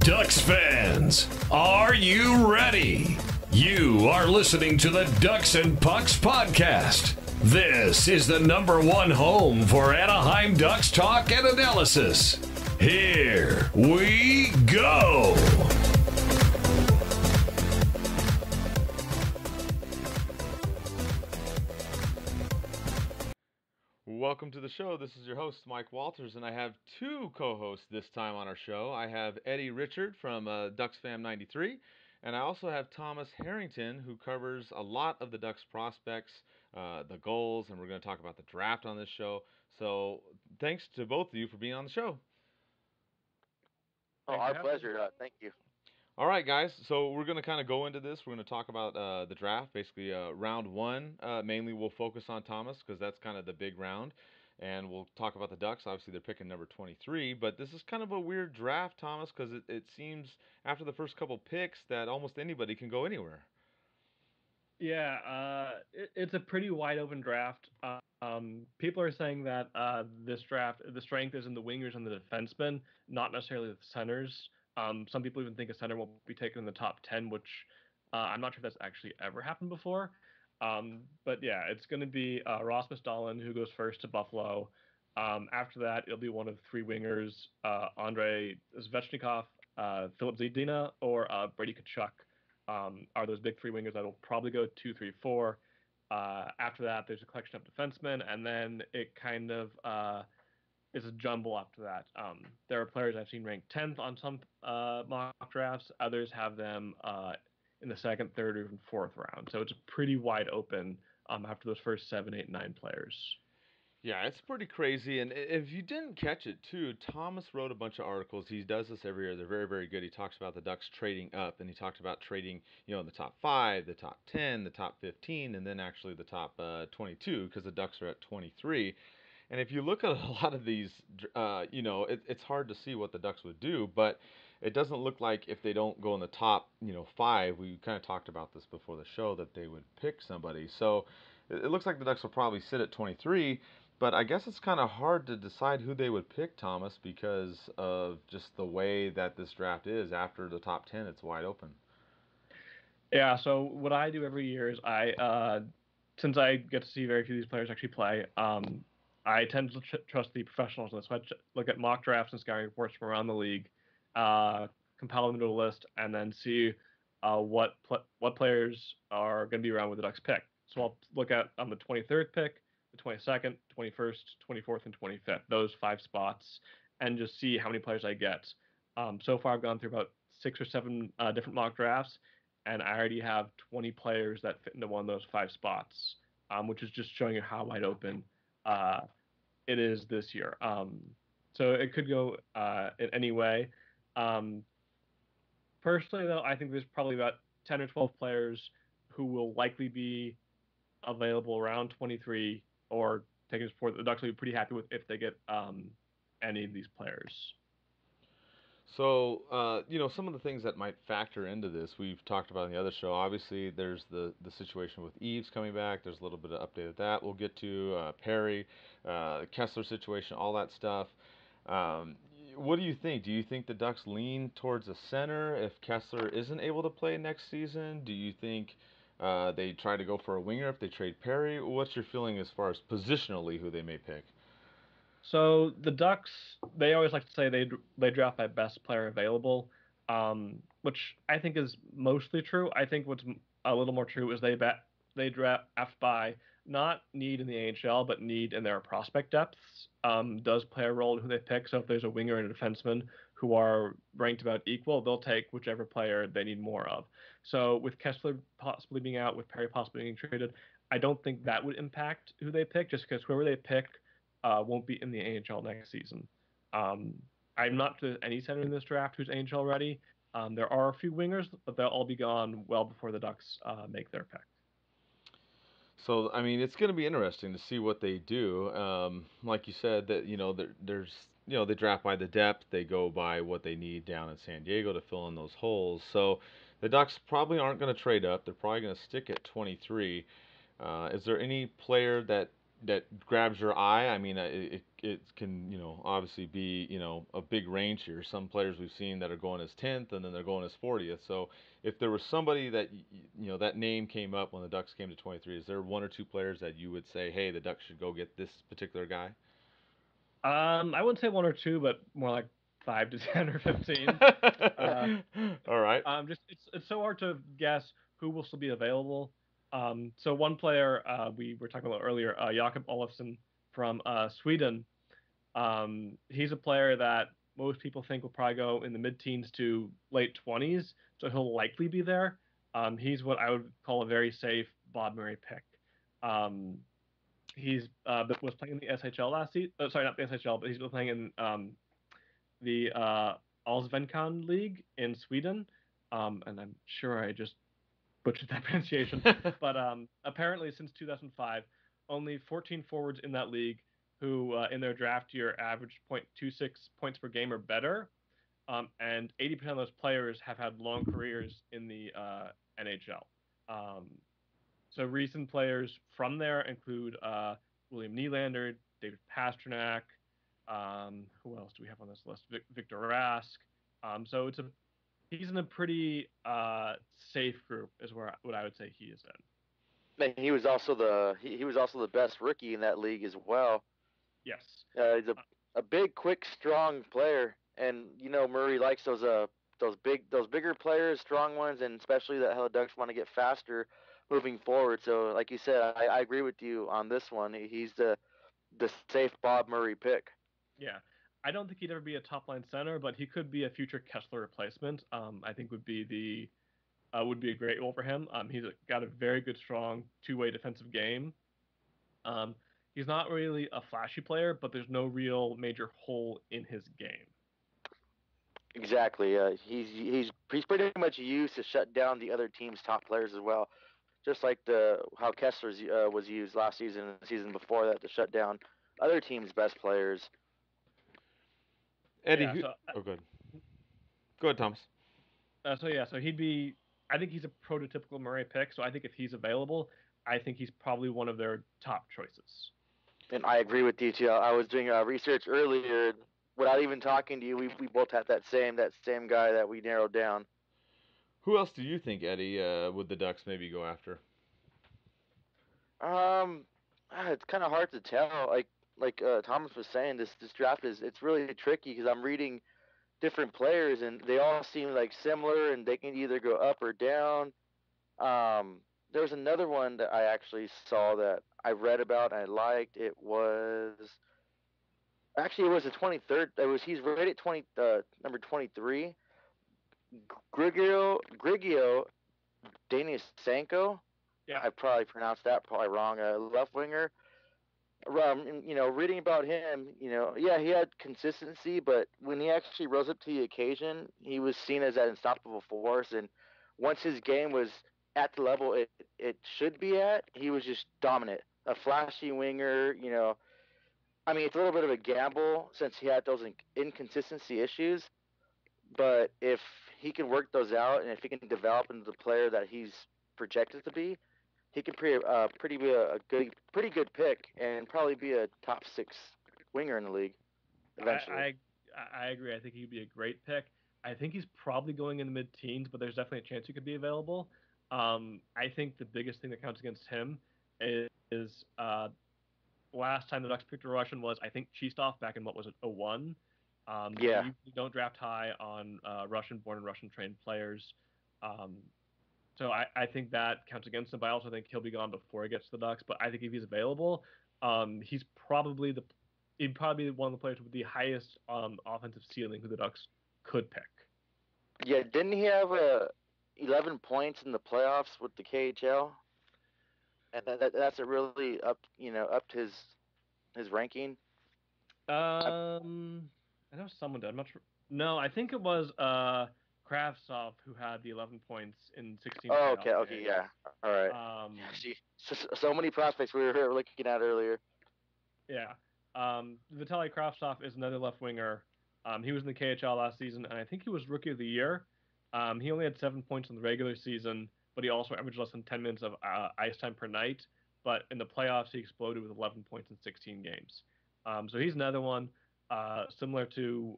Ducks fans, are you ready? You are listening to the Ducks and Pucks podcast. This is the #1 home for Anaheim Ducks talk and analysis. Here we go. Welcome to the show. This is your host, Mike Walters, and I have two co-hosts this time on our show. I have Eddie Richard from DucksFam93, and I also have Thomas Harrington, who covers a lot of the Ducks prospects, the goals, and we're going to talk about the draft on this show. So thanks to both of you for being on the show. Oh, our pleasure. Thank you. All right, guys. So we're going to kind of go into this. We're going to talk about the draft, basically round one. Mainly, we'll focus on Thomas because that's kind of the big round. And we'll talk about the Ducks. Obviously, they're picking number 23. But this is kind of a weird draft, Thomas, because it seems after the first couple picks that almost anybody can go anywhere. Yeah, it's a pretty wide open draft. People are saying that this draft, the strength is in the wingers and the defensemen, not necessarily the centers. Some people even think a center will be taken in the top 10, which I'm not sure that's actually ever happened before. But yeah, it's going to be Rasmus Dahlin who goes first to Buffalo. After that, it'll be one of three wingers, Andrei Svechnikov, Philip Zadina, or Brady Tkachuk. Are those big three wingers that will probably go 2, 3, 4. After that, there's a collection of defensemen, and then it kind of is a jumble after that. There are players I've seen ranked 10th on some mock drafts. Others have them in the second, third, or even fourth round. So it's pretty wide open after those first 7, 8, 9 players. Yeah, it's pretty crazy. And if you didn't catch it, too, Thomas wrote a bunch of articles. He does this every year. They're very, very good. He talks about the Ducks trading up, and he talks about trading, in the top 5, the top 10, the top 15, and then actually the top 22, because the Ducks are at 23. And if you look at a lot of these, it's hard to see what the Ducks would do, but it doesn't look like if they don't go in the top, 5, we kind of talked about this before the show, that they would pick somebody. So it looks like the Ducks will probably sit at 23. But I guess it's kind of hard to decide who they would pick, Thomas, because of just the way that this draft is. After the top 10, it's wide open. Yeah, so what I do every year is since I get to see very few of these players actually play, I tend to trust the professionals on this. So I look at mock drafts and scouting reports from around the league, compile them into a list, and then see what players are going to be around with the Ducks pick. So I'll look at on the 23rd pick, the 22nd, 21st, 24th, and 25th, those 5 spots, and just see how many players I get. So far, I've gone through about 6 or 7 different mock drafts, and I already have 20 players that fit into one of those 5 spots, which is just showing you how wide open it is this year. So it could go in any way. Personally, though, I think there's probably about 10 or 12 players who will likely be available around 23 or taking support. The Ducks will be pretty happy with if they get any of these players. So, some of the things that might factor into this, we've talked about in the other show. Obviously, there's the situation with Eaves coming back. There's a little bit of update of that. We'll get to Perry, Kesler situation, all that stuff. What do you think? Do you think the Ducks lean towards a center if Kesler isn't able to play next season? Do you think they try to go for a winger if they trade Perry? What's your feeling as far as positionally who they may pick? So the Ducks, they always like to say they draft by best player available, which I think is mostly true. I think what's a little more true is they draft by not need in the AHL, but need in their prospect depths. Does play a role in who they pick. So if there's a winger and a defenseman who are ranked about equal, they'll take whichever player they need more of. So with Kesler possibly being out, with Perry possibly being traded, I don't think that would impact who they pick, just because whoever they pick won't be in the AHL next season. I'm not to any center in this draft who's AHL ready. There are a few wingers, but they'll all be gone well before the Ducks make their pick. So, I mean, it's going to be interesting to see what they do. Like you said, that there's they draft by the depth. They go by what they need down in San Diego to fill in those holes. So, the Ducks probably aren't going to trade up. They're probably going to stick at 23. Is there any player that that grabs your eye. I mean, it can obviously be a big range here. Some players we've seen that are going as 10th and then they're going as 40th. So if there was somebody that that name came up when the Ducks came to 23, is there one or two players that you would say, hey, the Ducks should go get this particular guy? I wouldn't say one or two, but more like 5 to 10 or 15. All right. Just it's so hard to guess who will still be available. So one player we were talking about earlier, Jakob Olofsson from Sweden. He's a player that most people think will probably go in the mid-teens to late 20s, so he'll likely be there. He's what I would call a very safe Bob Murray pick. Um, he's was playing in the SHL last season. Sorry, not the SHL, but he's been playing in the Allsvenskan League in Sweden. And I'm sure I just butchered that pronunciation. But apparently, since 2005, only 14 forwards in that league who, in their draft year, averaged .26 points per game or better. And 80% of those players have had long careers in the NHL. Um, so recent players from there include William Nylander, David Pastrnak. Who else do we have on this list? Victor Rask. So he's in a pretty safe group, is what I would say he is in. And he was also the best rookie in that league as well. Yes. He's a big, quick, strong player, and Murray likes those bigger players, strong ones, and especially that how the Ducks want to get faster moving forward. So, like you said, I agree with you on this one. He's the safe Bob Murray pick. Yeah. I don't think he'd ever be a top line center, but he could be a future Kesler replacement. I think would be a great role for him. He's got a very good, strong two-way defensive game. He's not really a flashy player, but there's no real major hole in his game. Exactly. He's pretty much used to shut down the other team's top players as well, just like how Kesler was used last season and the season before that to shut down other teams' best players. Eddie, go ahead. Go ahead, Thomas. So he'd be. I think he's a prototypical Murray pick. So I think if he's available, I think he's probably one of their top choices. And I agree with you too. I was doing research earlier. Without even talking to you, we both had that same guy that we narrowed down. Who else do you think, Eddie, would the Ducks maybe go after? It's kind of hard to tell. Like Thomas was saying, this draft it's really tricky because I'm reading different players and they all seem like similar and they can either go up or down. There was another one that I actually saw that I read about and I liked. It was the 23rd. He's rated number 23. Grigio Denisenko. Yeah, I probably pronounced that probably wrong. Left winger. Reading about him, yeah, he had consistency, but when he actually rose up to the occasion, he was seen as that unstoppable force. And once his game was at the level it should be at, he was just dominant. A flashy winger, I mean, it's a little bit of a gamble since he had those inconsistency issues, but if he can work those out and if he can develop into the player that he's projected to be, he could be a pretty good pick and probably be a top 6 winger in the league eventually. I agree. I think he'd be a great pick. I think he's probably going in the mid-teens, but there's definitely a chance he could be available. I think the biggest thing that counts against him is last time the Ducks picked a Russian was, I think, Chistov back in, what was it, 01? Yeah. You don't draft high on Russian-born and Russian-trained players. So I think that counts against him, but I also think he'll be gone before he gets to the Ducks. But I think if he's available, he'd probably be one of the players with the highest offensive ceiling who the Ducks could pick. Yeah, didn't he have 11 points in the playoffs with the KHL? And that's a really up to his ranking. I know someone did. I'm not sure. No, I think it was Kravtsov who had the 11 points in 16. Oh, okay, yeah. All right. So many prospects we were looking at earlier. Yeah. Vitaly Kravtsov is another left winger. He was in the KHL last season, and I think he was Rookie of the Year. He only had 7 points in the regular season, but he also averaged less than 10 minutes of ice time per night. but in the playoffs he exploded with 11 points in 16 games. So he's another one similar to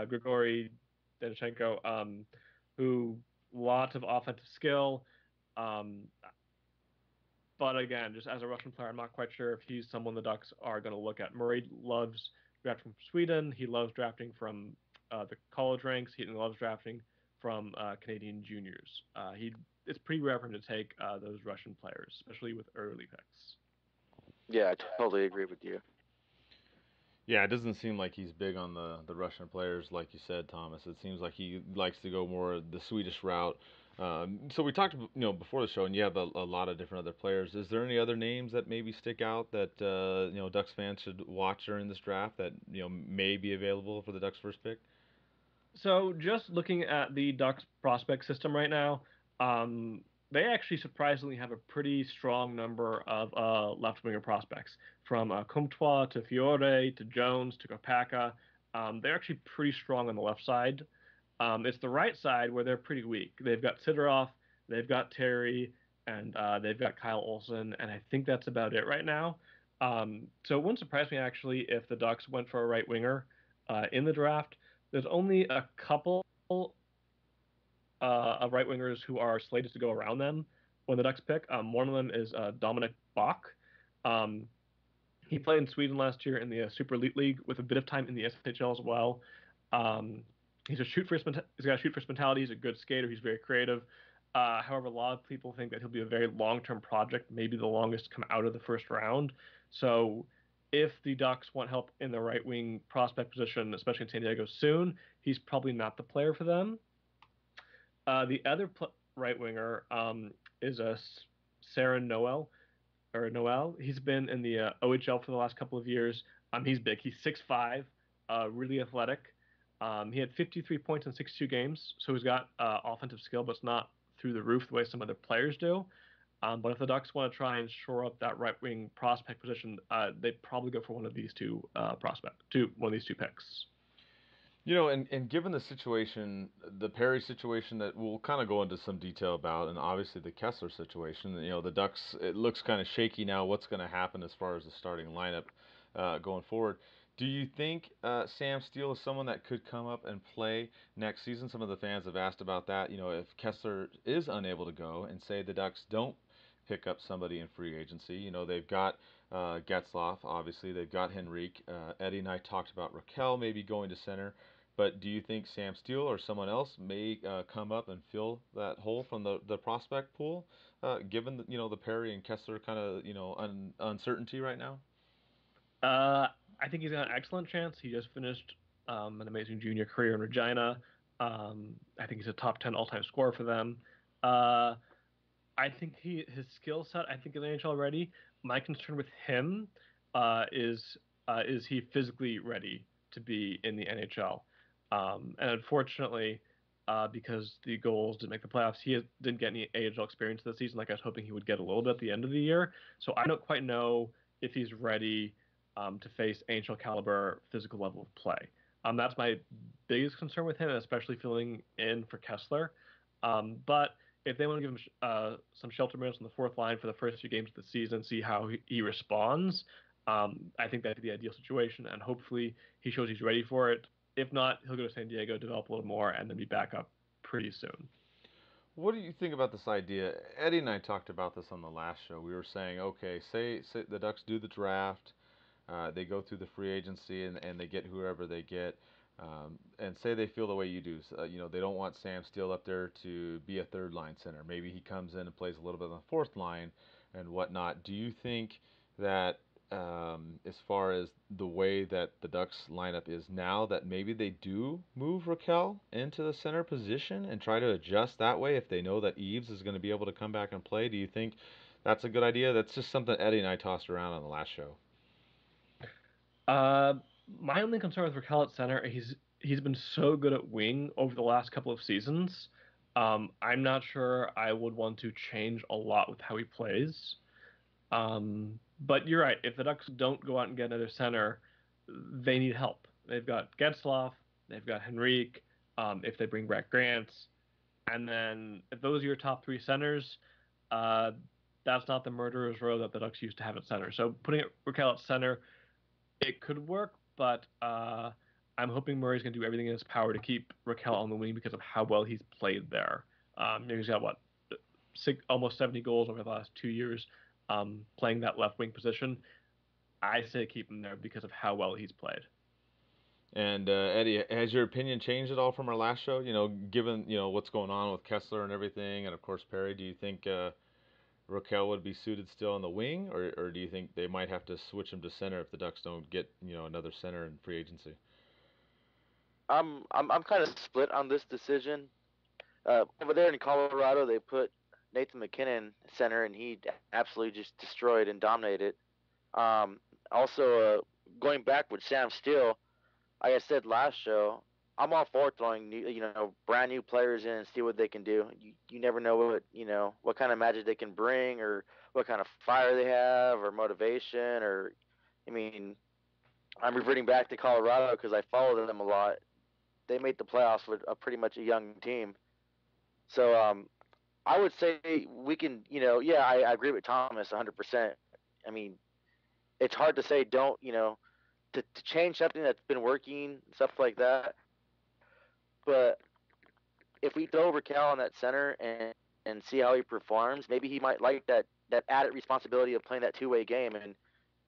Grigory Danchenko, who lots of offensive skill. Um, but again, just as a Russian player, I'm not quite sure if he's someone the Ducks are going to look at. Murray loves drafting from Sweden. He loves drafting from the college ranks. He loves drafting from Canadian juniors. It's pretty rare for him to take those Russian players, especially with early picks. Yeah, I totally agree with you. Yeah, it doesn't seem like he's big on the Russian players, like you said, Thomas. It seems like he likes to go more the Swedish route. So we talked, before the show, and you have a lot of different other players. Is there any other names that maybe stick out that Ducks fans should watch during this draft that may be available for the Ducks' first pick? So just looking at the Ducks prospect system right now, um, they actually surprisingly have a pretty strong number of left winger prospects, from Comtois to Fiore to Jones to Kopaka. They're actually pretty strong on the left side. It's the right side where they're pretty weak. They've got Sidorov, they've got Terry, and they've got Kyle Olson, and I think that's about it right now. So it wouldn't surprise me actually if the Ducks went for a right winger in the draft. There's only a couple of right wingers who are slated to go around them when the Ducks pick. One of them is Dominic Bach. Um, he played in Sweden last year in the Super Elite League with a bit of time in the SHL as well. Um, he's got a shoot first mentality. He's a good skater. He's very creative. However, a lot of people think that he'll be a very long term project, maybe the longest come out of the first round. So if the Ducks want help in the right wing prospect position, especially in San Diego soon, he's probably not the player for them. The other right winger is Sarah Noel or Noel. He's been in the OHL for the last couple of years. He's big. He's 6'5", really athletic. He had 53 points in 62 games, so he's got offensive skill, but it's not through the roof the way some other players do. But if the Ducks want to try and shore up that right wing prospect position, they probably go for one of these two one of these two picks. And given the situation, the Perry situation that we'll kind of go into some detail about, and obviously the Kesler situation, the Ducks, it looks kind of shaky now. What's going to happen as far as the starting lineup going forward? Do you think Sam Steele is someone that could come up and play next season? Some of the fans have asked about that. If Kesler is unable to go, and say the Ducks don't pick up somebody in free agency, they've got Getzloff, obviously. They've got Henrique. Eddie and I talked about Raquel maybe going to center. But do you think Sam Steele or someone else may come up and fill that hole from the prospect pool, given the Perry and Kesler kind of uncertainty right now? I think he's got an excellent chance. He just finished an amazing junior career in Regina. I think he's a top 10 all-time scorer for them. I think his skill set, I think, is NHL ready. My concern with him is he physically ready to be in the NHL? And unfortunately, because the goals didn't make the playoffs, didn't get any AHL experience this season like I was hoping he would get a little bit at the end of the year. So I don't quite know if he's ready to face NHL caliber physical level of play. That's my biggest concern with him, especially filling in for Kesler. But if they want to give him some shelter minutes on the fourth line for the first few games of the season, see how he responds, I think that'd be the ideal situation, and hopefully he shows he's ready for it. If not, he'll go to San Diego, develop a little more, and then be back up pretty soon. What do you think about this idea? Eddie and I talked about this on the last show. We were saying, okay, say the Ducks do the draft, they go through the free agency, and they get whoever they get, and say they feel the way you do. So, they don't want Sam Steele up there to be a third line center. Maybe he comes in and plays a little bit on the fourth line and whatnot. Do you think that as far as the way that the Ducks lineup is now, that maybe they do move Raquel into the center position and try to adjust that way if they know that Eaves is going to be able to come back and play? Do you think that's a good idea? That's just something Eddie and I tossed around on the last show. My only concern with Raquel at center, he's been so good at wing over the last couple of seasons. I'm not sure I would want to change a lot with how he plays. But you're right. If the Ducks don't go out and get another center, they need help. They've got Getzloff, they've got Henrique. If they bring back Grants, and then if those are your top three centers, that's not the murderer's row that the Ducks used to have at center. So putting Raquel at center, it could work, but I'm hoping Murray's going to do everything in his power to keep Raquel on the wing because of how well he's played there. He's got almost 70 goals over the last 2 years playing that left wing position. I say keep him there because of how well he's played. And Eddie, has your opinion changed at all from our last show? Given what's going on with Kesler and everything, and of course Perry, do you think Raquel would be suited still on the wing, or do you think they might have to switch him to center if the Ducks don't get another center in free agency? I'm kind of split on this decision. Over there in Colorado, they put Nathan McKinnon center, and he absolutely just destroyed and dominated. Also, going back with Sam Steele, like I said last show, I'm all for throwing brand new players in and see what they can do. You never know what kind of magic they can bring, or what kind of fire they have, or motivation, or I mean, I'm reverting back to Colorado because I followed them a lot. They made the playoffs with pretty much a young team, so I would say we can, I agree with Thomas 100%. I mean, it's hard to say don't, to change something that's been working, stuff like that. But if we throw Raquel on that center and see how he performs, maybe he might like that added responsibility of playing that two-way game,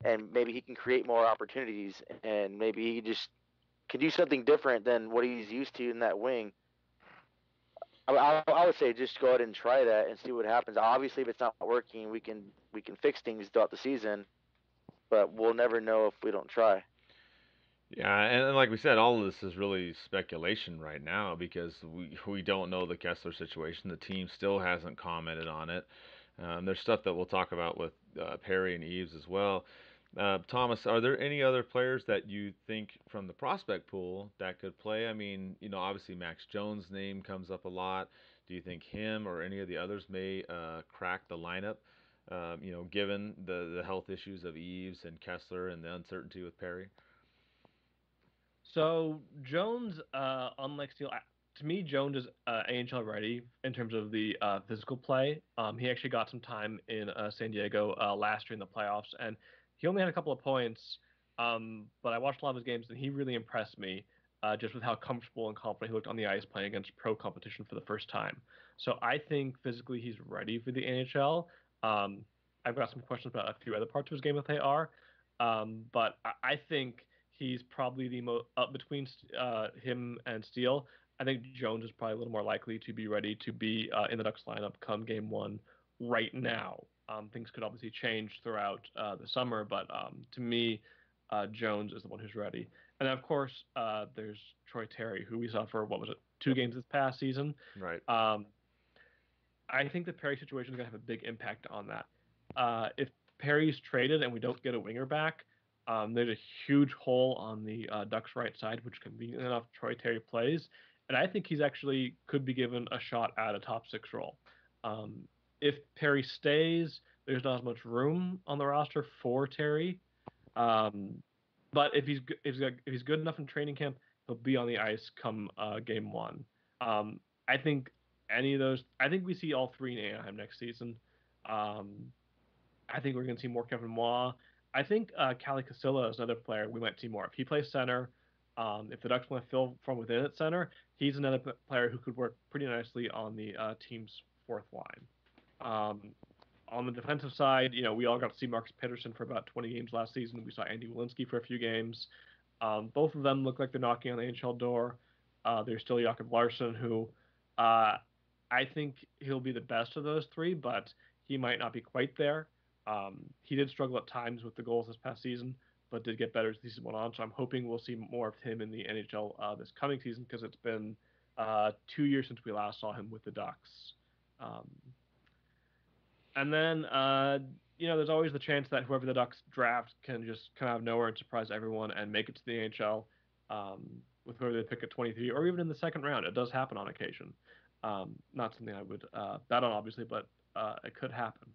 and maybe he can create more opportunities, and maybe he just can do something different than what he's used to in that wing. I would say just go ahead and try that and see what happens. Obviously, if it's not working, we can fix things throughout the season, but we'll never know if we don't try. Yeah, and like we said, all of this is really speculation right now because we don't know the Kessler situation. The team still hasn't commented on it. There's stuff that we'll talk about with Perry and Eaves as well. Thomas, are there any other players that you think from the prospect pool that could play? I mean, obviously Max Jones' name comes up a lot. Do you think him or any of the others may crack the lineup? Given the health issues of Eaves and Kessler and the uncertainty with Perry. So Jones, unlike Steele, to me, Jones is AHL ready in terms of the physical play. He actually got some time in San Diego last year in the playoffs, and he only had a couple of points. But I watched a lot of his games, and he really impressed me just with how comfortable and confident he looked on the ice playing against pro competition for the first time. So I think physically he's ready for the NHL. I've got some questions about a few other parts of his game if they are, but I think he's probably the most up between him and Steele. I think Jones is probably a little more likely to be ready to be in the Ducks lineup come game one right now. Things could obviously change throughout the summer, but to me, Jones is the one who's ready. And of course, there's Troy Terry, who we saw for, what was it, 2 games this past season. Right. I think the Perry situation is going to have a big impact on that. If Perry's traded and we don't get a winger back, there's a huge hole on the Ducks' right side, which conveniently enough Troy Terry plays, and I think he's actually could be given a shot at a top 6 role. If Perry stays, there's not as much room on the roster for Terry, but if he's good enough in training camp, he'll be on the ice come game one. I think any of those. I think we see all 3 in Anaheim next season. I think we're going to see more Kevin Moore. I think Cali Casilla is another player we might see more. If he plays center, if the Ducks want to fill from within at center, he's another player who could work pretty nicely on the team's 4th line. On the defensive side, we all got to see Marcus Pettersson for about 20 games last season. We saw Andy Walensky for a few games. Both of them look like they're knocking on the NHL door. There's still Jakob Larsson, who I think he'll be the best of those 3, but he might not be quite there. He did struggle at times with the goals this past season, but did get better as the season went on. So I'm hoping we'll see more of him in the NHL this coming season because it's been 2 years since we last saw him with the Ducks. And then, there's always the chance that whoever the Ducks draft can just come out of nowhere and surprise everyone and make it to the NHL with whoever they pick at 23 or even in the second round. It does happen on occasion. Not something I would bet on, obviously, but it could happen.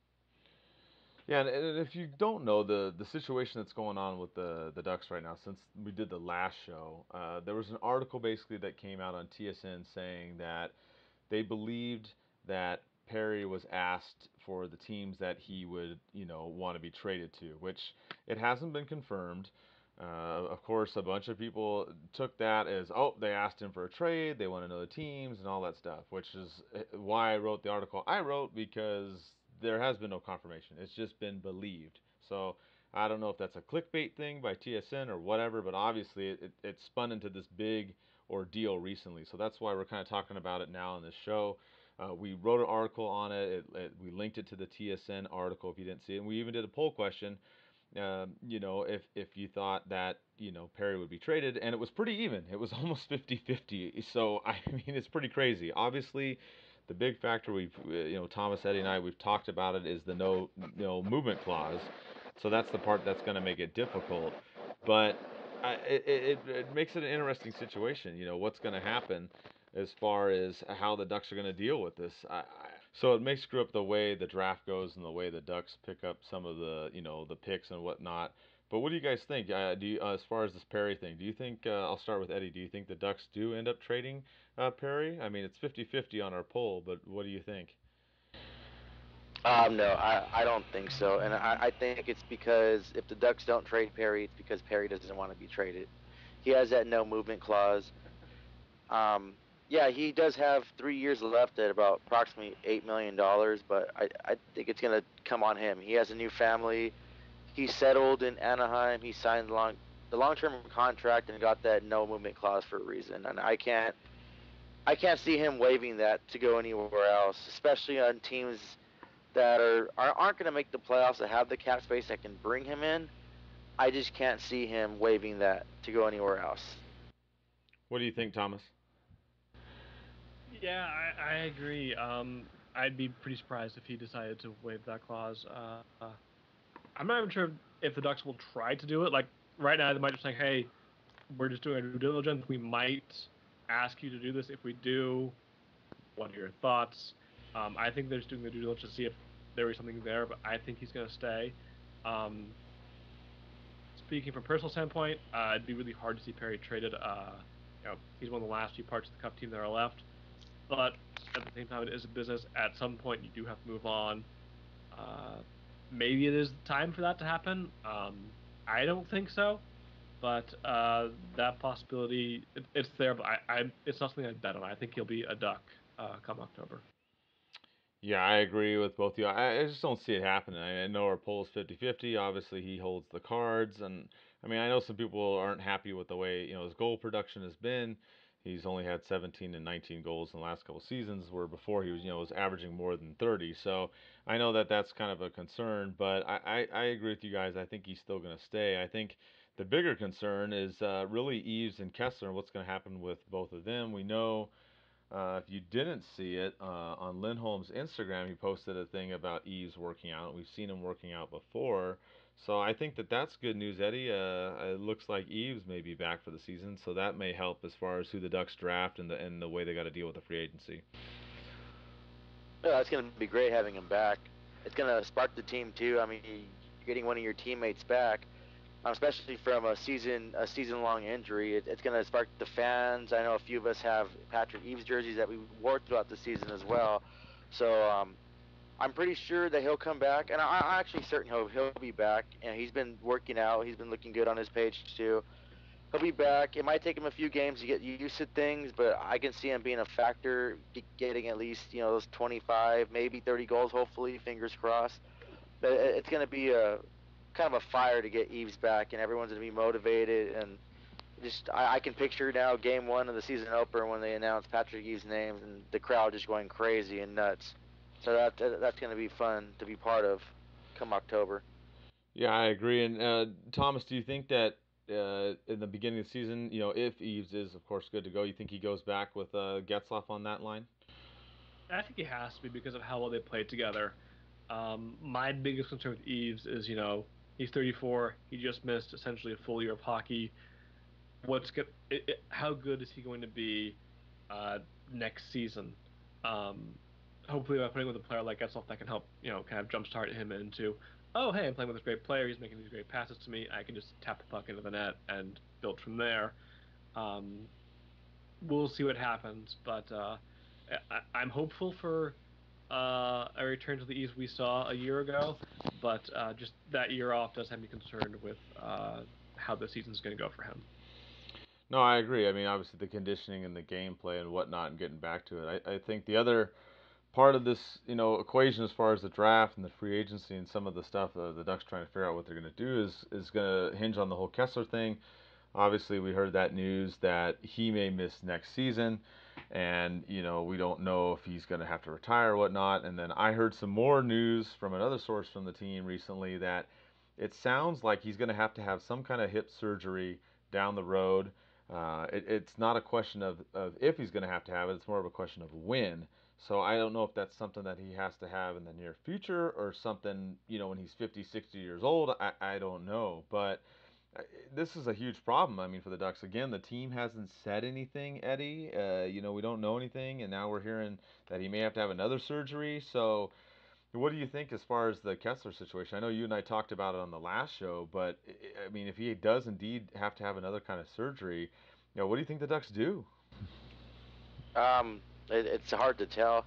Yeah, and if you don't know the situation that's going on with the Ducks right now, since we did the last show, there was an article basically that came out on TSN saying that they believed that Perry was asked for the teams that he would, want to be traded to, which it hasn't been confirmed. Of course, a bunch of people took that as, oh, they asked him for a trade, they want to know the teams and all that stuff, which is why I wrote the article I wrote, because there has been no confirmation. It's just been believed. So I don't know if that's a clickbait thing by TSN or whatever, but obviously it spun into this big ordeal recently. So that's why we're kind of talking about it now in this show. We wrote an article on it. We linked it to the TSN article if you didn't see it. And we even did a poll question, if you thought that, Perry would be traded, and it was pretty even. It was almost 50-50. So, I mean, it's pretty crazy. Obviously, the big factor Thomas, Eddie, and I, we've talked about it, is the no movement clause. So that's the part that's going to make it difficult. But it makes it an interesting situation. What's going to happen as far as how the Ducks are going to deal with this. So it may screw up the way the draft goes and the way the Ducks pick up some of the the picks and whatnot. But what do you guys think? Do you, as far as this Perry thing, do you think, I'll start with Eddie, do you think the Ducks do end up trading Perry? I mean, it's 50-50 on our poll, but what do you think? No, I don't think so. And I think it's because if the Ducks don't trade Perry, it's because Perry doesn't want to be traded. He has that no movement clause. Yeah, he does have 3 years left at about approximately $8 million, but I think it's going to come on him. He has a new family. He's settled in Anaheim. He signed the long-term contract and got that no movement clause for a reason. And I can't see him waiving that to go anywhere else, especially on teams that aren't going to make the playoffs, that have the cap space that can bring him in. I just can't see him waiving that to go anywhere else. What do you think, Thomas? Yeah, I agree. I'd be pretty surprised if he decided to waive that clause. I'm not even sure if the Ducks will try to do it. Like, right now, they might just say, hey, we're just doing our due diligence. We might ask you to do this. If we do, what are your thoughts? I think they're just doing the due diligence to see if there is something there, but I think he's going to stay. Speaking from a personal standpoint, it'd be really hard to see Perry traded. He's one of the last few parts of the Cup team that are left. But at the same time, it is a business. At some point, you do have to move on. Maybe it is time for that to happen. I don't think so, but that possibility, it's there. But it's not something I'd bet on. I think he'll be a Duck come October. Yeah, I agree with both of you. I just don't see it happening. I know our poll is 50-50. Obviously, he holds the cards. And, I mean, I know some people aren't happy with the way, his goal production has been. He's only had 17 and 19 goals in the last couple seasons, where before he was averaging more than 30. So I know that that's kind of a concern, but I agree with you guys. I think he's still going to stay. I think the bigger concern is really Eaves and Kesler and what's going to happen with both of them. We know, if you didn't see it, on Lindholm's Instagram, he posted a thing about Eaves working out. We've seen him working out before. So I think that that's good news, Eddie. It looks like Eaves may be back for the season, so that may help as far as who the Ducks draft and the way they got to deal with the free agency. Yeah, it's going to be great having him back. It's going to spark the team too. I mean, you're getting one of your teammates back, especially from a season-long injury. It's going to spark the fans. I know a few of us have Patrick Eaves jerseys that we wore throughout the season as well. So I'm pretty sure that he'll come back, and I'm actually certain he'll be back. And he's been working out. He's been looking good on his page too. He'll be back. It might take him a few games to get used to things, but I can see him being a factor, getting at least those 25, maybe 30 goals. Hopefully, fingers crossed. But it's going to be a kind of a fire to get Eaves back, and everyone's going to be motivated. And just I can picture now game one of the season opener when they announce Patrick Eaves' name and the crowd just going crazy and nuts. So that's going to be fun to be part of come October. Yeah, I agree. And Thomas, do you think that in the beginning of the season, if Eaves is, of course, good to go, you think he goes back with Getzlaf on that line? I think he has to be because of how well they played together. My biggest concern with Eaves is, he's 34. He just missed essentially a full year of hockey. How good is he going to be next season? Hopefully, by putting with a player like Getzlaf, that can help, kind of jumpstart him into, oh, hey, I'm playing with this great player. He's making these great passes to me. I can just tap the puck into the net and build from there. We'll see what happens, but I'm hopeful for a return to the ease we saw a year ago, but just that year off does have me concerned with how the season's going to go for him. No, I agree. I mean, obviously the conditioning and the gameplay and whatnot, and getting back to it. I think the other part of this, equation as far as the draft and the free agency and some of the stuff the Ducks trying to figure out what they're going to do is going to hinge on the whole Kesler thing. Obviously, we heard that news that he may miss next season, and we don't know if he's going to have to retire or whatnot. And then I heard some more news from another source from the team recently that it sounds like he's going to have some kind of hip surgery down the road. It's not a question of if he's going to have it, it's more of a question of when. So I don't know if that's something that he has to have in the near future or something, when he's 50, 60 years old. I don't know. But this is a huge problem, I mean, for the Ducks. Again, the team hasn't said anything, Eddie. We don't know anything, and now we're hearing that he may have to have another surgery. So what do you think as far as the Kesler situation? I know you and I talked about it on the last show, but I mean, if he does indeed have to have another kind of surgery, what do you think the Ducks do? It's hard to tell.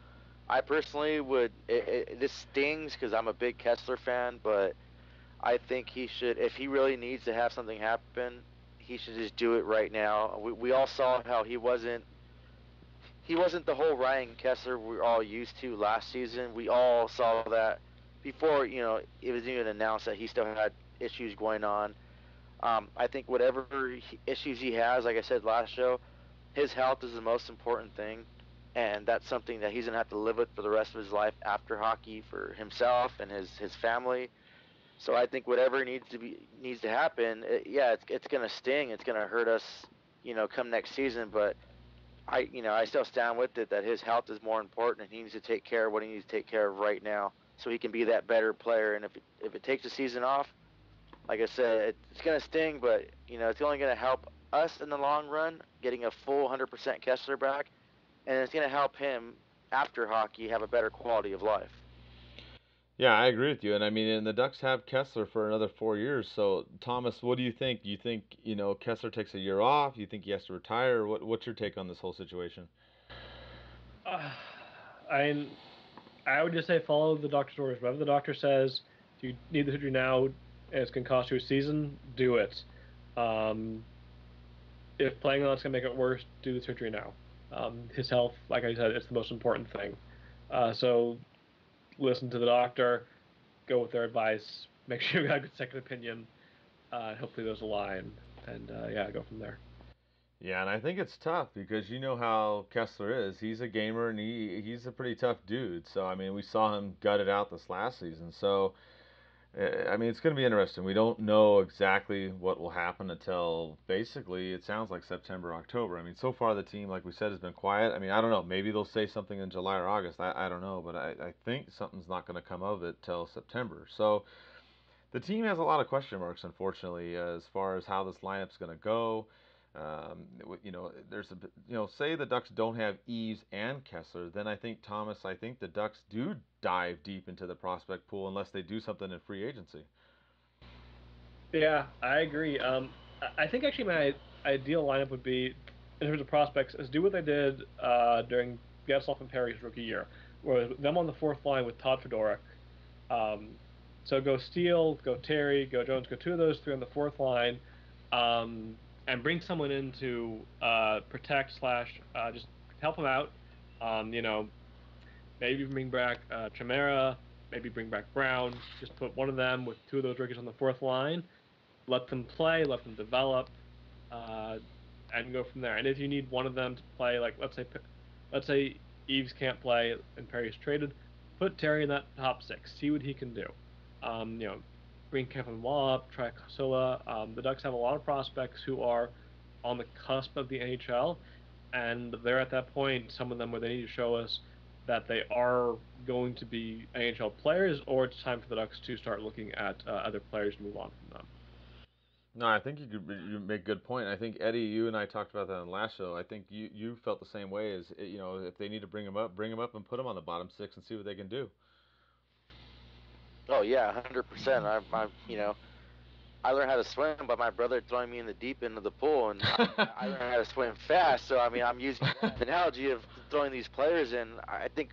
I personally would. This stings because I'm a big Kessler fan, but I think he should, if he really needs to have something happen, he should just do it right now. We all saw how he wasn't the whole Ryan Kessler we're all used to last season. We all saw that before, it was even announced that he still had issues going on. I think whatever issues he has, like I said last show, his health is the most important thing, and that's something that he's gonna have to live with for the rest of his life after hockey for himself and his family. So I think whatever needs to happen, it's gonna sting. It's gonna hurt us, come next season. But I still stand with it that his health is more important, and he needs to take care of what he needs to take care of right now, so he can be that better player. And if it takes the season off, like I said, it's gonna sting, but it's only gonna help us in the long run, getting a full 100% Kessler back, and it's gonna help him after hockey have a better quality of life. Yeah, I agree with you. And I mean, and the Ducks have Kessler for another 4 years. So, Thomas, what do you think? Do you think, Kessler takes a year off? You think he has to retire? What's your take on this whole situation? Uh, I I would just say follow the doctor's orders. Whatever the doctor says, if you need the surgery now and it's going to cost you a season, do it. Um, if playing on it's going to make it worse, do the surgery now. His health, like I said, it's the most important thing. So listen to the doctor, go with their advice, make sure you got a good second opinion. Hopefully those align, and yeah, go from there. Yeah, and I think it's tough because you know how Kessler is. He's a gamer and he's a pretty tough dude. So I mean, we saw him gut it out this last season. So I mean, it's going to be interesting. We don't know exactly what will happen until basically it sounds like September, October. I mean, so far the team, like we said, has been quiet. I mean, I don't know. Maybe they'll say something in July or August. I don't know, but I think something's not going to come of it till September. So the team has a lot of question marks, unfortunately, as far as how this lineup's going to go. There's say the Ducks don't have Eaves and Kesler, then I think Thomas, I think the Ducks do dive deep into the prospect pool unless they do something in free agency. Yeah, I agree. I think actually my ideal lineup would be, in terms of prospects, is do what they did during Getzlaf and Perry's rookie year, where them on the fourth line with Todd Fedoruk. Um, so go Steele, go Terry, go Jones, go two of those three on the fourth line, um, and bring someone in to protect slash just help them out. You know, maybe bring back Chimera, maybe bring back Brown. Just put one of them with two of those rookies on the fourth line, let them play, let them develop, uh, and go from there. And if you need one of them to play, like let's say Eaves can't play and Perry's traded, put Terry in that top six, see what he can do. You know, bring Kevin Wall up, try Casilla. The Ducks have a lot of prospects who are on the cusp of the NHL, and they're at that point, some of them where they need to show us that they are going to be NHL players, or it's time for the Ducks to start looking at other players to move on from them. No, I think you make a good point. I think Eddie, you and I talked about that on the last show. I think you felt the same way as if they need to bring him up and put him on the bottom six and see what they can do. Oh yeah, 100%. I learned how to swim by my brother throwing me in the deep end of the pool, and I learned how to swim fast. So I mean, I'm using that analogy of throwing these players in. I think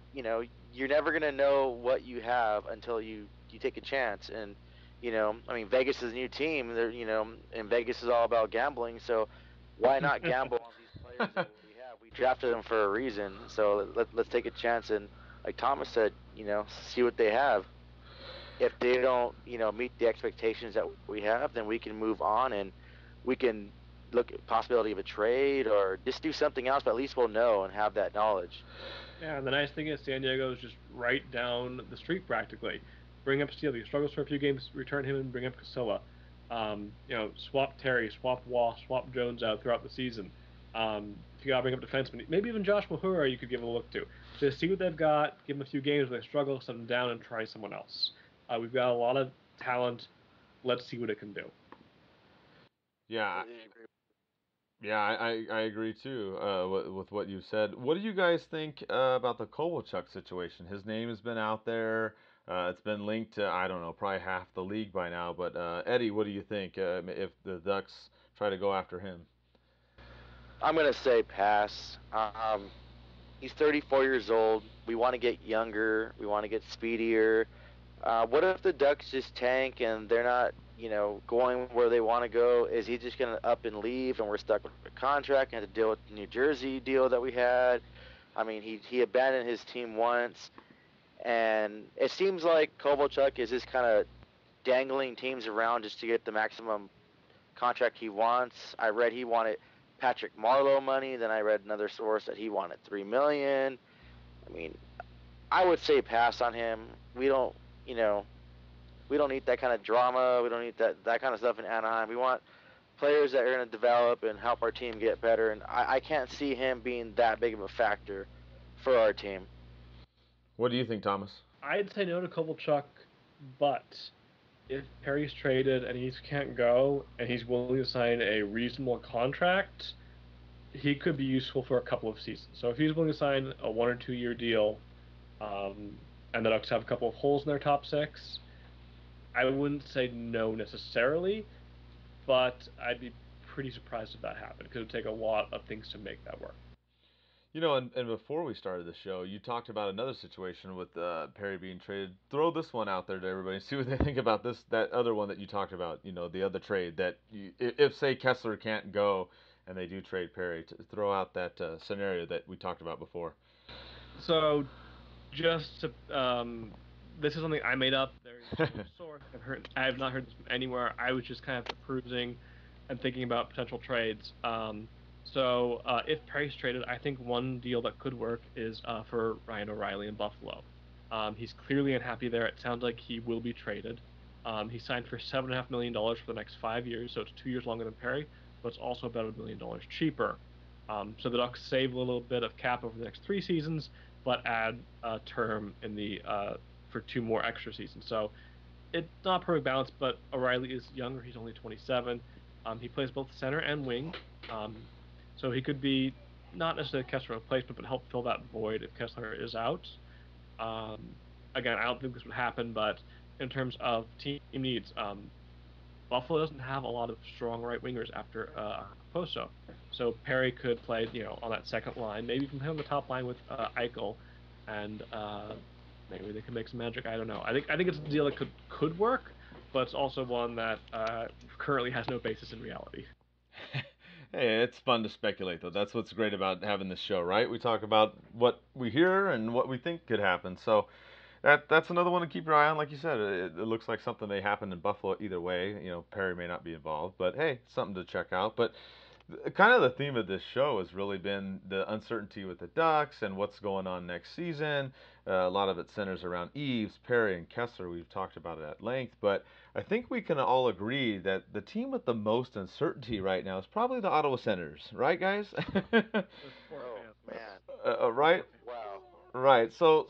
you're never gonna know what you have until you take a chance. And I mean, Vegas is a new team. They're and Vegas is all about gambling. So why not gamble on these players that we have? We drafted them for a reason. So let's take a chance and, like Thomas said, see what they have. If they don't, meet the expectations that we have, then we can move on and we can look at possibility of a trade or just do something else. But at least we'll know and have that knowledge. Yeah, and the nice thing is San Diego is just right down the street practically. Bring up Steele. He struggles for a few games, return him and bring up Casilla. Swap Terry, swap Wall, swap Jones out throughout the season. If you got to bring up defensemen, maybe even Josh Mahura you could give a look to. Just see what they've got, give them a few games where they struggle, set them down, and try someone else. We've got a lot of talent. Let's see what it can do. Yeah, I agree too with what you said. What do you guys think about the Kovalchuk situation? His name has been out there. It's been linked to, I don't know, probably half the league by now. But Eddie, what do you think if the Ducks try to go after him? I'm gonna say pass. He's 34 years old. We want to get younger. We want to get speedier. What if the Ducks just tank and they're not, going where they want to go? Is he just going to up and leave and we're stuck with a contract and have to deal with the New Jersey deal that we had? I mean, he abandoned his team once, and it seems like Kovalchuk is just kind of dangling teams around just to get the maximum contract he wants. I read he wanted Patrick Marleau money. Then I read another source that he wanted $3 million. I mean, I would say pass on him. We don't, we don't need that kind of drama. We don't need that kind of stuff in Anaheim. We want players that are going to develop and help our team get better. And I can't see him being that big of a factor for our team. What do you think, Thomas? I'd say no to Kovalchuk, but if Perry's traded and he can't go and he's willing to sign a reasonable contract, he could be useful for a couple of seasons. So if he's willing to sign a 1 or 2 year deal, and the Ducks have a couple of holes in their top six, I wouldn't say no necessarily, but I'd be pretty surprised if that happened because it would take a lot of things to make that work. And before we started the show, you talked about another situation with Perry being traded. Throw this one out there to everybody. See what they think about that other one that you talked about. The other trade that if say Kesler can't go and they do trade Perry, to throw out that scenario that we talked about before. So, just to, this is something I made up. There's no source. I have not heard this from anywhere. I was just kind of perusing and thinking about potential trades. If Perry's traded, I think one deal that could work is for Ryan O'Reilly in Buffalo. He's clearly unhappy there. It sounds like he will be traded. He signed for $7.5 million for the next 5 years, so it's 2 years longer than Perry, but it's also about $1 million cheaper. So the Ducks save a little bit of cap over the next 3 seasons, but add a term in the for 2 more extra seasons. So it's not perfect balance, but O'Reilly is younger. He's only 27. He plays both center and wing. So he could be not necessarily a Kesler replacement, but help fill that void if Kesler is out. Again, I don't think this would happen, but in terms of team needs, Buffalo doesn't have a lot of strong right wingers after Poso. So Perry could play, on that second line, maybe even play on the top line with Eichel, and maybe they can make some magic. I don't know. I think it's a deal that could work, but it's also one that currently has no basis in reality. Hey, it's fun to speculate, though. That's what's great about having this show, right? We talk about what we hear and what we think could happen. So that's another one to keep your eye on. Like you said, it looks like something may happen in Buffalo either way. Perry may not be involved, but hey, something to check out. But kind of the theme of this show has really been the uncertainty with the Ducks and what's going on next season. A lot of it centers around Eaves, Perry, and Kesler. We've talked about it at length, but I think we can all agree that the team with the most uncertainty right now is probably the Ottawa Senators, right, guys? Right? Wow. Right. So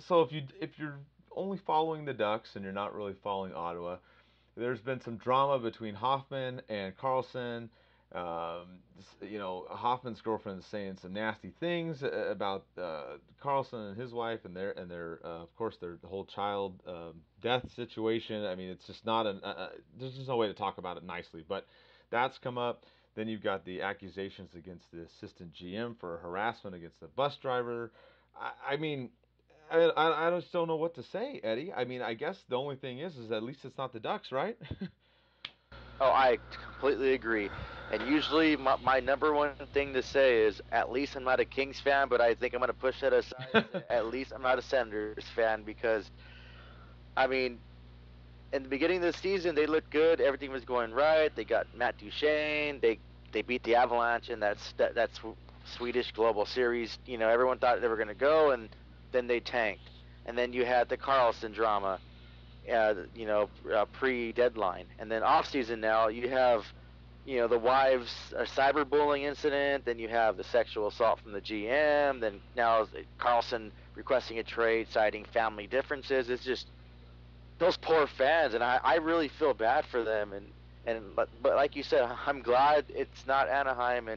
if you're only following the Ducks and you're not really following Ottawa, there's been some drama between Hoffman and Carlson. Hoffman's girlfriend is saying some nasty things about Carlson and his wife and their of course their whole child death situation. I mean, it's just not there's just no way to talk about it nicely. But that's come up. Then you've got the accusations against the assistant GM for harassment against the bus driver. I mean, I just don't know what to say, Eddie. I mean, I guess the only thing is at least it's not the Ducks, right? Oh, I completely agree. And usually my number one thing to say is at least I'm not a Kings fan, but I think I'm going to push that aside and say at least I'm not a Senators fan because, I mean, in the beginning of the season, they looked good. Everything was going right. They got Matt Duchene. They beat the Avalanche in that Swedish Global Series. You know, everyone thought they were going to go, and then they tanked. And then you had the Carlson drama, pre-deadline, and then off season now you have, the wives cyberbullying incident. Then you have the sexual assault from the GM. Then now Carlson requesting a trade, citing family differences. It's just those poor fans, and I really feel bad for them. But like you said, I'm glad it's not Anaheim,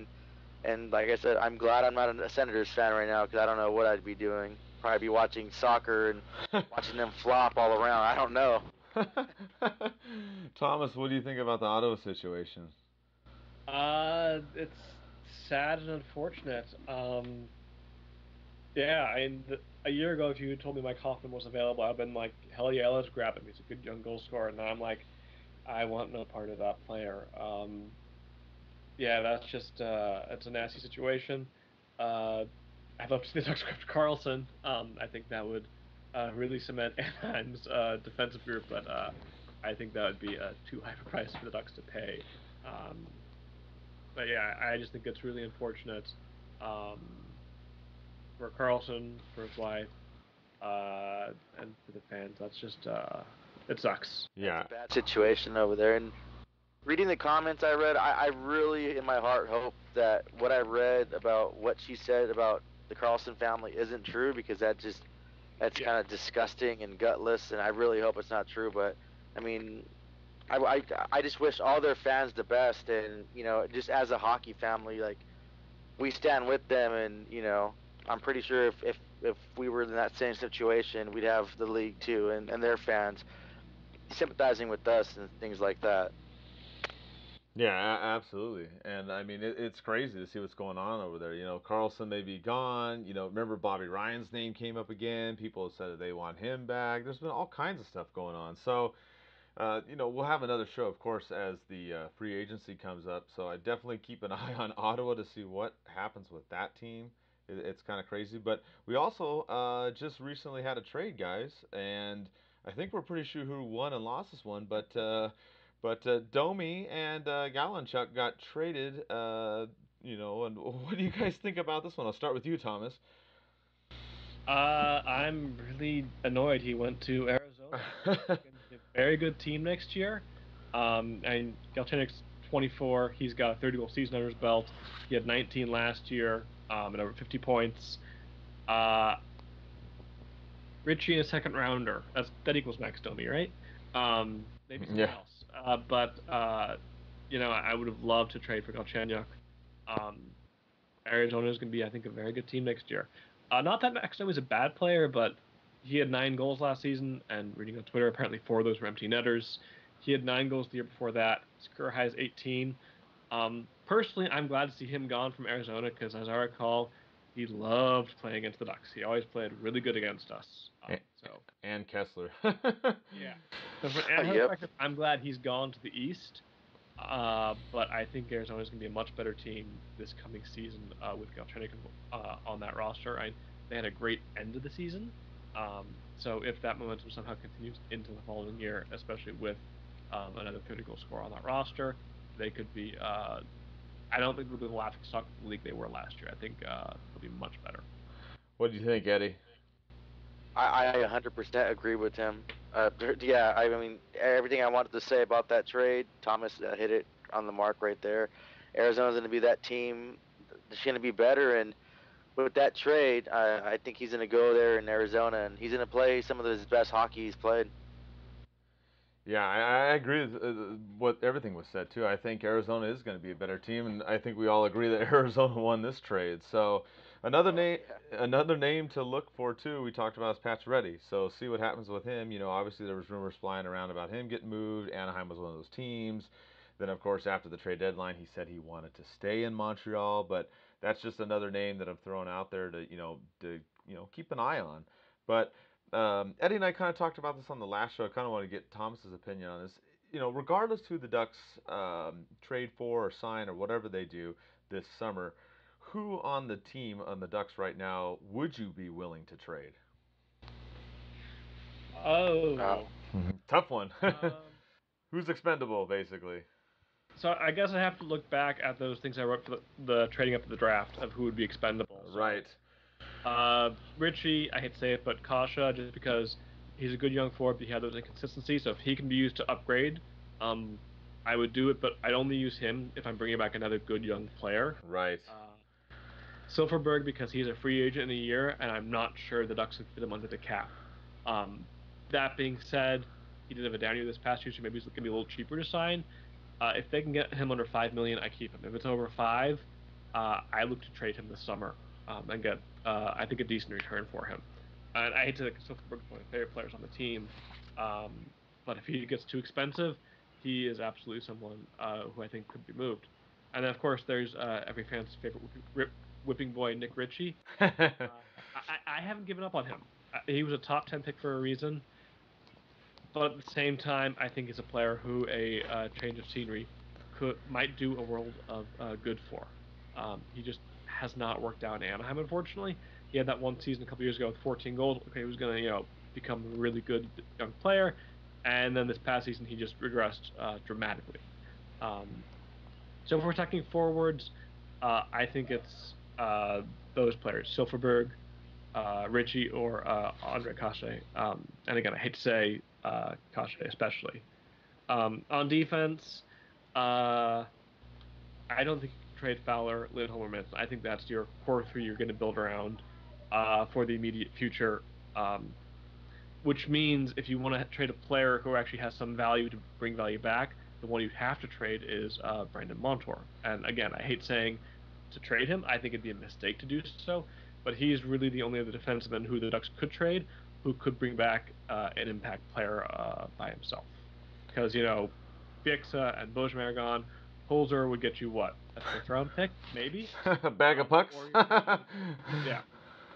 and like I said, I'm glad I'm not a Senators fan right now because I don't know what I'd be doing. Probably be watching soccer and watching them flop all around. I don't know. Thomas, what do you think about the Ottawa situation? It's sad and unfortunate. Yeah, a year ago, if you told me Mike Hoffman was available, I've been like, hell yeah, let's grab him. He's a good young goal scorer. And now I'm like, I want no part of that player. Yeah, that's just it's a nasty situation. I'd love to see the Ducks grab Carlson. I think that would really cement Anaheim's defensive group, but I think that would be too high of a price for the Ducks to pay. Um, but yeah, I just think it's really unfortunate um, for Carlson, for his wife, and for the fans. That's just it sucks. Yeah. It's a bad situation over there. And reading the comments I read, I really, in my heart, hope that what I read about what she said about the Carlson family isn't true because that's Yeah. kind of disgusting and gutless. And I really hope it's not true. But I mean, I just wish all their fans the best. And just as a hockey family, like we stand with them. And I'm pretty sure if we were in that same situation, we'd have the league too and their fans sympathizing with us and things like that. Yeah, absolutely. And I mean, it's crazy to see what's going on over there. You know, Carlson may be gone. You know, remember Bobby Ryan's name came up again. People have said that they want him back. There's been all kinds of stuff going on. So, we'll have another show, of course, as the free agency comes up. So I definitely keep an eye on Ottawa to see what happens with that team. It's kind of crazy. But we also just recently had a trade, guys, and I think we're pretty sure who won and lost this one. But Domi and Galanchuk got traded. And what do you guys think about this one? I'll start with you, Thomas. I'm really annoyed he went to Arizona. It's going to be a very good team next year. And Galchenyuk's 24. He's got a 30-goal season under his belt. He had 19 last year, and over 50 points. Uh, Richie, a second rounder. That equals Max Domi, right? Maybe someone Yeah. else. I would have loved to trade for Galchenyuk. Um, Arizona is going to be, I think, a very good team next year. Not that Max Domi is a bad player, but he had 9 goals last season, and reading on Twitter, apparently 4 of those were empty netters. He had 9 goals the year before that. His career high is 18. Personally, I'm glad to see him gone from Arizona because, as I recall, he loved playing against the Ducks. He always played really good against us. A- So and Kessler. yeah. So for Anaheim, Yep. perspective, I'm glad he's gone to the East. But I think Arizona is going to be a much better team this coming season with Galchenyuk on that roster. They had a great end of the season. So if that momentum somehow continues into the following year, especially with another 30-goal scorer on that roster, they could be. I don't think they'll be the laughingstock of the league they were last year. I think they'll be much better. What do you think, Eddie? I 100% agree with him. Yeah, I mean, everything I wanted to say about that trade, Thomas hit it on the mark right there. Arizona's going to be that team. It's going to be better, and with that trade, I think he's going to go there in Arizona, and he's going to play some of his best hockey he's played. Yeah, I agree with what everything was said too. I think Arizona is going to be a better team, and I think we all agree that Arizona won this trade. So another name, Yeah. another name to look for too. We talked about is Pacioretty. So see what happens with him. You know, obviously there was rumors flying around about him getting moved. Anaheim was one of those teams. Then of course after the trade deadline, he said he wanted to stay in Montreal, but that's just another name that I'm throwing out there to keep an eye on. But Eddie and I kind of talked about this on the last show. I kind of want to get Thomas's opinion on this. Regardless who the Ducks trade for or sign or whatever they do this summer, who on the team on the Ducks right now would you be willing to trade? Oh. Tough one. Who's expendable, basically? So I guess I have to look back at those things I wrote for the trading up to the draft of who would be expendable. Right. Richie, I hate to say it, but Kasha, just because he's a good young forward, but he had those inconsistencies. So if he can be used to upgrade, I would do it. But I'd only use him if I'm bringing back another good young player. Right. Silverberg, because he's a free agent in a year, and I'm not sure the Ducks would fit him under the cap. That being said, he did have a down year this past year, so maybe he's going to be a little cheaper to sign. If they can get him under $5 million, I keep him. If it's over $5, I look to trade him this summer and get, I think, a decent return for him. And I hate to Silverberg's one of my favorite players on the team, but if he gets too expensive, he is absolutely someone who I think could be moved. And then, of course, there's every fan's favorite whipping boy, Nick Ritchie. I haven't given up on him. He was a top 10 pick for a reason. But at the same time, I think he's a player who a change of scenery might do a world of good for. He just has not worked out in Anaheim, unfortunately. He had that one season a couple years ago with 14 goals. Okay, he was going to become a really good young player, and then this past season he just regressed dramatically. So if we're talking forwards, I think it's those players: Silverberg, Richie, or Andre Kashe. And again, I hate to say Kashe especially. On defense, I don't think you can trade Fowler, Lindholm, or Manson. I think that's your core three you're going to build around for the immediate future. Which means if you want to trade a player who actually has some value to bring value back, the one you'd have to trade is Brandon Montour. And again, I hate saying to trade him. I think it'd be a mistake to do so. But he's really the only other defenseman who the Ducks could trade, who could bring back an impact player by himself. Because, Bieksa and Bojan are gone. Holzer would get you what? A fifth round pick, maybe? A bag of pucks? Yeah.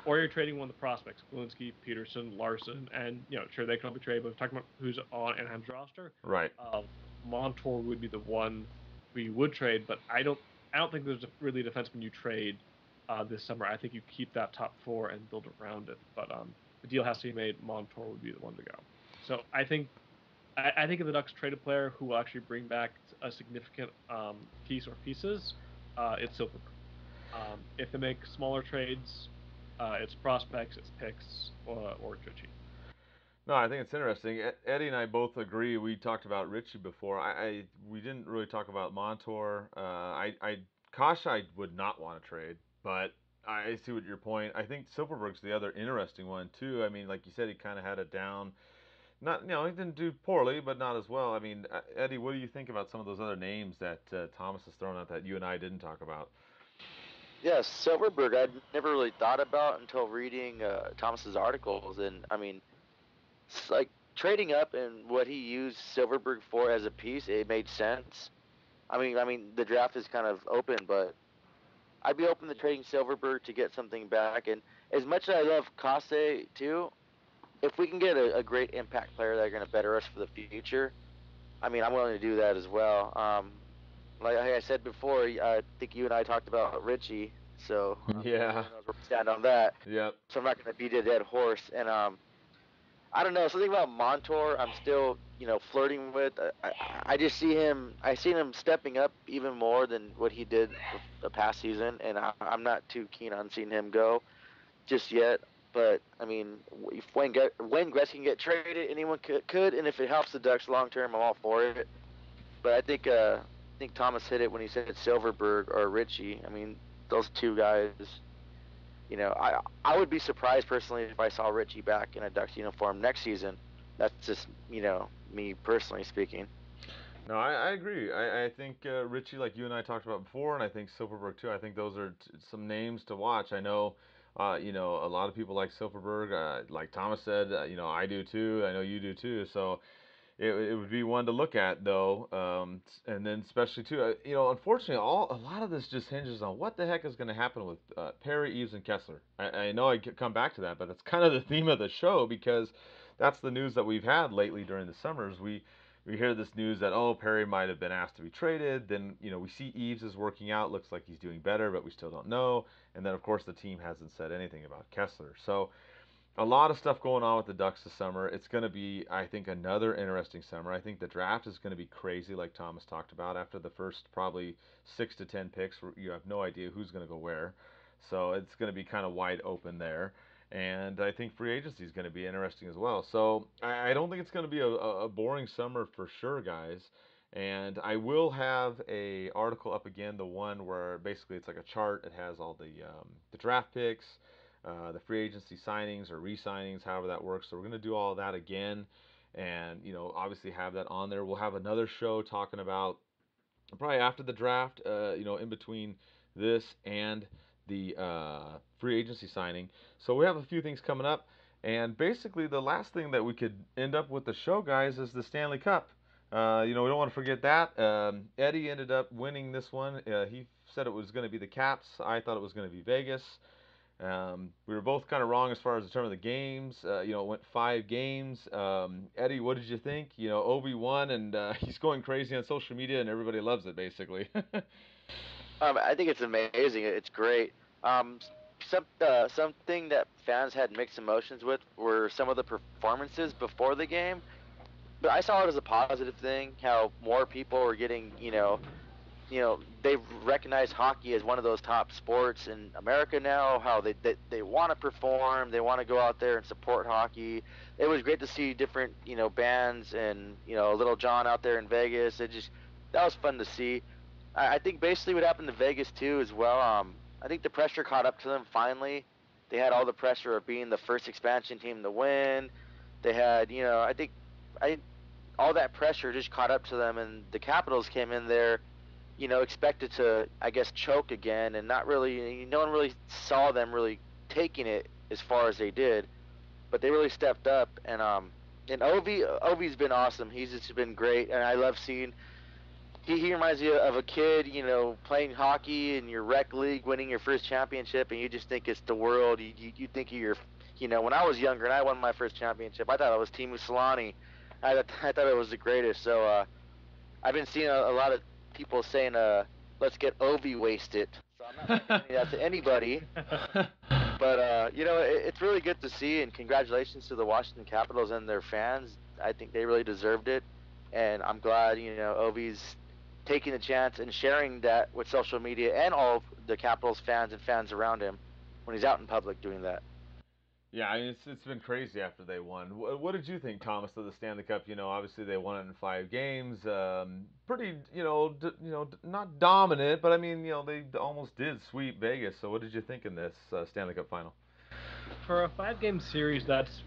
Or you're trading one of the prospects, Walensky, Peterson, Larson, and sure they can all be traded, but we're talking about who's on Anaheim's roster. Right. Montour would be the one who you would trade, but I don't think there's really a defenseman you trade this summer. I think you keep that top four and build around it. But the deal has to be made. Montour would be the one to go. So I think if the Ducks trade a player who will actually bring back a significant piece or pieces, it's Silverberg. If they make smaller trades, it's prospects, it's picks, or Ritchie. No, I think it's interesting. Eddie and I both agree. We talked about Ritchie before. We didn't really talk about Montour. Kosh I would not want to trade, but I see what your point. I think Silverberg's the other interesting one too. I mean, like you said, he kind of had a down. Not, he didn't do poorly, but not as well. I mean, Eddie, what do you think about some of those other names that Thomas has thrown out that you and I didn't talk about? Yeah, Silverberg, I'd never really thought about until reading Thomas's articles, and I mean, like trading up and what he used Silverberg for as a piece, it made sense. I mean, the draft is kind of open, but I'd be open to trading Silverberg to get something back. And as much as I love Kase too, if we can get a great impact player that are going to better us for the future, I mean, I'm willing to do that as well. Like I said before, I think you and I talked about Richie, so yeah, knows where we stand on that. Yep. So I'm not going to beat a dead horse. And I don't know, something about Montour I'm still flirting with. I just see him. I seen him stepping up even more than what he did the past season, and I'm not too keen on seeing him go just yet. But I mean, if Wayne Gretzky can get traded, anyone could, and if it helps the Ducks long term, I'm all for it. But I think Thomas hit it when he said Silverberg or Ritchie. I mean, those two guys. I would be surprised personally if I saw Ritchie back in a Ducks uniform next season. That's just me personally speaking. No, I agree. I think Ritchie, like you and I talked about before, and I think Silverberg too. I think those are some names to watch. I know, a lot of people like Silverberg. Like Thomas said, I do too. I know you do too. So, it would be one to look at though, and then especially too, unfortunately, a lot of this just hinges on what the heck is going to happen with Perry, Eaves, and Kesler. I know I could come back to that, but it's kind of the theme of the show because that's the news that we've had lately during the summers. We hear this news that Perry might have been asked to be traded. Then we see Eaves is working out, looks like he's doing better, but we still don't know. And then of course the team hasn't said anything about Kesler. So a lot of stuff going on with the Ducks this summer. It's going to be, I think, another interesting summer. I think the draft is going to be crazy, like Thomas talked about. After the first probably 6 to 10 picks, you have no idea who's going to go where. So it's going to be kind of wide open there. And I think free agency is going to be interesting as well. So I don't think it's going to be a boring summer for sure, guys. And I will have a article up again, the one where basically it's like a chart. It has all the draft picks, the free agency signings or re-signings, however that works. So we're going to do all of that again, and obviously have that on there. We'll have another show talking about probably after the draft, in between this and the free agency signing. So we have a few things coming up, and basically the last thing that we could end up with the show, guys, is the Stanley Cup. We don't want to forget that. Eddie ended up winning this one. He said it was going to be the Caps. I thought it was going to be Vegas. We were both kind of wrong as far as the term of the games. It went 5 games. Eddie, what did you think? Ovi won, and he's going crazy on social media, and everybody loves it, basically. I think it's amazing. It's great. Something that fans had mixed emotions with were some of the performances before the game. But I saw it as a positive thing, how more people were getting, they recognize hockey as one of those top sports in America now, how they want to perform, they want to go out there and support hockey. It was great to see different, bands and, Little John out there in Vegas. That was fun to see. I think basically what happened to Vegas too as well, I think the pressure caught up to them finally. They had all the pressure of being the first expansion team to win. They had, I all that pressure just caught up to them, and the Capitals came in there, expected to, I guess, choke again, and not really, no one really saw them really taking it as far as they did, but they really stepped up, and Ovi's been awesome. He's just been great, and I love seeing. He reminds you of a kid, playing hockey in your rec league, winning your first championship, and you just think it's the world. You think you're, when I was younger and I won my first championship, I thought it was Teemu Selanne. I thought it was the greatest. So I've been seeing a lot of people saying, let's get Ovi wasted. So I'm not recommending that to anybody. But, it's really good to see, and congratulations to the Washington Capitals and their fans. I think they really deserved it. And I'm glad, Ovi's taking the chance and sharing that with social media and all of the Capitals fans and fans around him when he's out in public doing that. Yeah, I mean, it's been crazy after they won. What did you think, Thomas, of the Stanley Cup? Obviously they won it in 5 games. Pretty, not dominant, but I mean, they almost did sweep Vegas. So what did you think in this Stanley Cup final? For a 5-game series, that's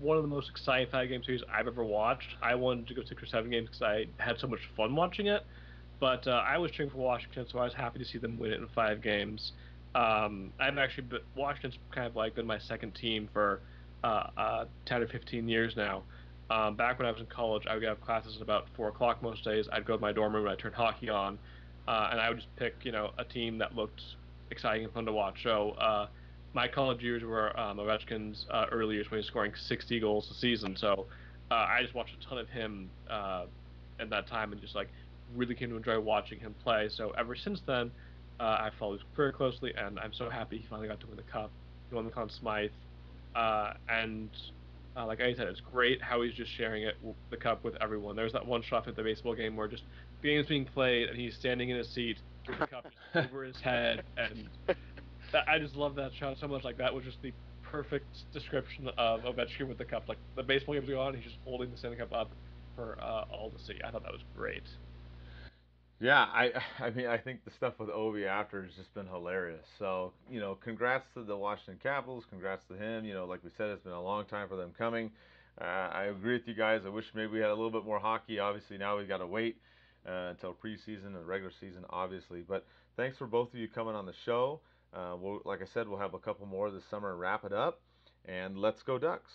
one of the most exciting 5-game series I've ever watched. I wanted to go 6 or 7 games because I had so much fun watching it. But I was cheering for Washington, so I was happy to see them win it in 5 games. I've actually Washington's kind of like been my second team for 10 or 15 years now. Back when I was in college, I would have classes at about 4 o'clock most days. I'd go to my dorm room and I'd turn hockey on, and I would just pick a team that looked exciting and fun to watch. So my college years were Ovechkin's early years when he was scoring 60 goals a season. So I just watched a ton of him at that time and just really came to enjoy watching him play. So ever since then, I followed his career closely, and I'm so happy he finally got to win the cup. He won the Conn Smythe, and like I said, it's great how he's just sharing the cup with everyone. There's that one shot at the baseball game where just game's being played, and he's standing in his seat with the cup just over his head, and I just love that shot so much. That was just the perfect description of Ovechkin with the cup. The baseball game's going on, he's just holding the Stanley Cup up for all to see. I thought that was great. Yeah, I mean, I think the stuff with Ovi after has just been hilarious. So, congrats to the Washington Capitals. Congrats to him. Like we said, it's been a long time for them coming. I agree with you guys. I wish maybe we had a little bit more hockey. Obviously, now we've got to wait until preseason and regular season, obviously. But thanks for both of you coming on the show. Like I said, we'll have a couple more this summer and wrap it up. And let's go Ducks.